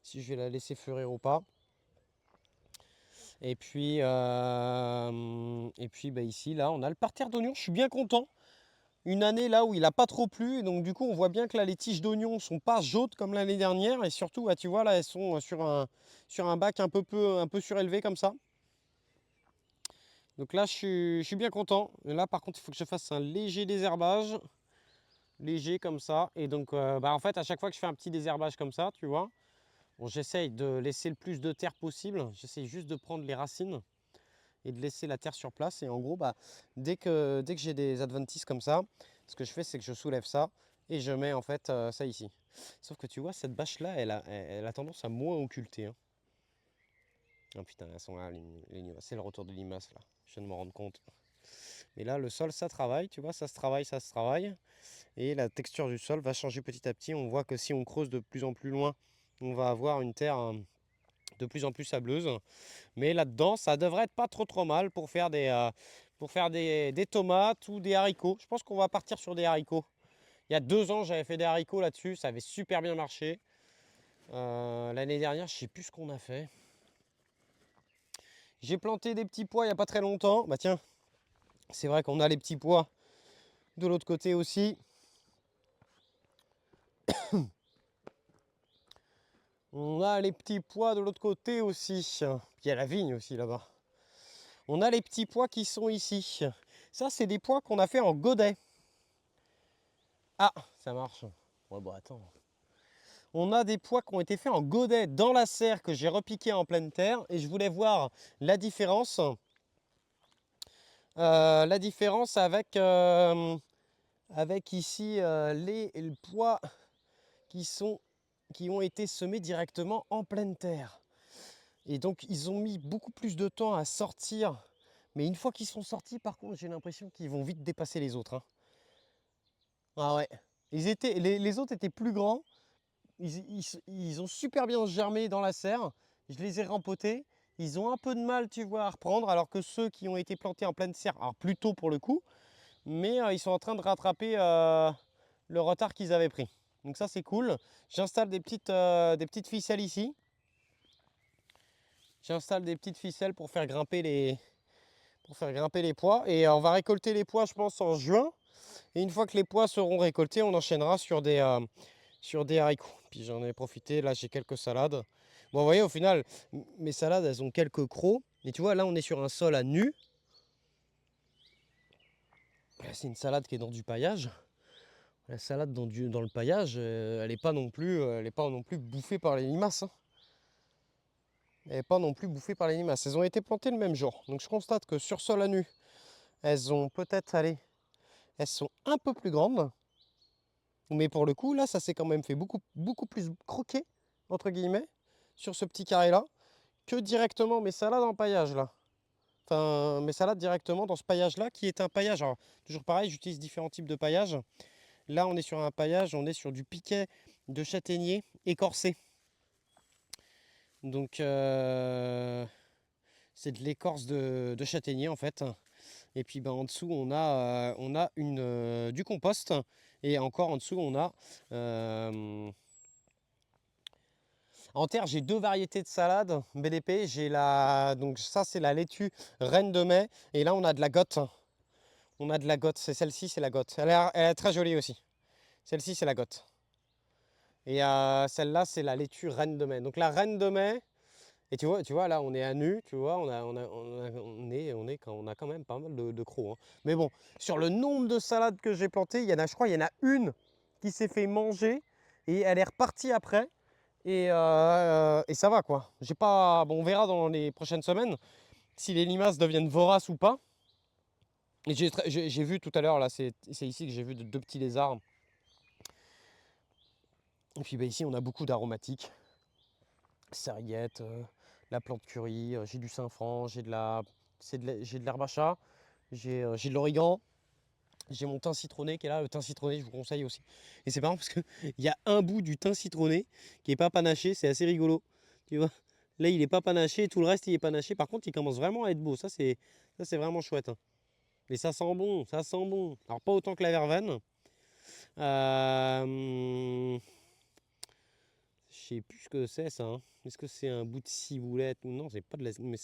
si je vais la laisser fleurir ou pas. Et puis bah, ici, là, on a le parterre d'oignons. Je suis bien content. Une année là où il n'a pas trop plu. Et donc du coup, on voit bien que là, les tiges d'oignons sont pas jaunes comme l'année dernière. Et surtout, bah, tu vois, là, elles sont sur un bac un peu surélevé comme ça. Donc là, je suis bien content. Et là, par contre, il faut que je fasse un léger désherbage. Léger comme ça. Et donc, bah, en fait, à chaque fois que je fais un petit désherbage comme ça, tu vois, bon, j'essaye de laisser le plus de terre possible. J'essaye juste de prendre les racines et de laisser la terre sur place. Et en gros, bah, dès que j'ai des adventices comme ça, ce que je fais, c'est que je soulève ça et je mets en fait ça ici. Sauf que tu vois, cette bâche-là, elle a tendance à moins occulter. Hein. Oh putain, elles sont là, les limaces. C'est le retour de limaces, là. Je viens de me rendre compte. Mais là, le sol, ça travaille, tu vois, ça se travaille, ça se travaille. Et la texture du sol va changer petit à petit. On voit que si on creuse de plus en plus loin, on va avoir une terre de plus en plus sableuse. Mais là-dedans, ça devrait être pas trop mal pour faire des tomates ou des haricots. Je pense qu'on va partir sur des haricots. Il y a 2 ans, j'avais fait des haricots là-dessus. Ça avait super bien marché. L'année dernière, je sais plus ce qu'on a fait. J'ai planté des petits pois il n'y a pas très longtemps. Bah tiens, c'est vrai qu'on a les petits pois de l'autre côté aussi. On a les petits pois de l'autre côté aussi. Il y a la vigne aussi là-bas. On a les petits pois qui sont ici. Ça, c'est des pois qu'on a fait en godet. Ah, ça marche. Ouais, bon, attends. On a des pois qui ont été faits en godet dans la serre que j'ai repiqué en pleine terre. Et je voulais voir la différence. Avec ici les pois qui ont été semés directement en pleine terre. Et donc, ils ont mis beaucoup plus de temps à sortir. Mais une fois qu'ils sont sortis, par contre, j'ai l'impression qu'ils vont vite dépasser les autres. Hein. Ah ouais. Les autres étaient plus grands. Ils ont super bien germé dans la serre. Je les ai rempotés. Ils ont un peu de mal, tu vois, à reprendre, alors que ceux qui ont été plantés en pleine serre, alors plus tôt pour le coup, mais ils sont en train de rattraper le retard qu'ils avaient pris. Donc ça, c'est cool. J'installe des petites ficelles ici. J'installe des petites ficelles pour faire grimper les pois. Et on va récolter les pois, je pense, en juin. Et une fois que les pois seront récoltés, on enchaînera sur des haricots. Puis j'en ai profité, là j'ai quelques salades. Bon, vous voyez, au final, mes salades, elles ont quelques crocs. Et tu vois, là on est sur un sol à nu. C'est une salade qui est dans du paillage. La salade dans le paillage, elle n'est pas non plus bouffée par les limaces. Hein. Elle n'est pas non plus bouffée par les limaces. Elles ont été plantées le même jour. Donc je constate que sur sol à nu, elles ont peut-être allé. Elles sont un peu plus grandes. Mais pour le coup, là, ça s'est quand même fait beaucoup plus croquer, entre guillemets, sur ce petit carré-là, que directement mes salades en paillage, là. Enfin, mes salades directement dans ce paillage-là, qui est un paillage. Alors, toujours pareil, j'utilise différents types de paillage. Là, on est sur un paillage, on est sur du piquet de châtaignier écorcé. Donc, c'est de l'écorce de châtaignier, en fait. Et puis ben, en dessous, on a du compost. Et encore en dessous, on a... en terre, j'ai 2 variétés de salade BDP. Donc ça, c'est la laitue reine de mai. Et là, on a de la gotte. On a de la gotte. C'est celle-ci, c'est la gotte. Elle est très jolie aussi. Celle-ci, c'est la gotte. Et celle-là, c'est la laitue reine de mai. Donc la reine de mai... Et tu vois, là, on est à nu, tu vois, on a quand même pas mal de crocs. Hein. Mais bon, sur le nombre de salades que j'ai plantées, je crois, il y en a une qui s'est fait manger et elle est repartie après. Et ça va, quoi. J'ai pas... Bon, on verra dans les prochaines semaines si les limaces deviennent voraces ou pas. Et j'ai vu tout à l'heure, là, c'est ici que j'ai vu 2 petits lézards. Et puis bah, ici, on a beaucoup d'aromatiques. Sarriette, la plante curry, j'ai du sainfoin, j'ai de l'herbe à chat, j'ai de l'origan, j'ai mon thym citronné qui est là. Le thym citronné, je vous conseille aussi. Et c'est marrant parce qu'il y a un bout du thym citronné qui est pas panaché, c'est assez rigolo. Tu vois, là il est pas panaché, tout le reste il est panaché. Par contre, il commence vraiment à être beau. Ça c'est vraiment chouette. Hein. Et ça sent bon, ça sent bon. Alors pas autant que la verveine. sais plus ce que c'est ça, hein. Est-ce que c'est un bout de ciboulette ou non? C'est pas de la... Mais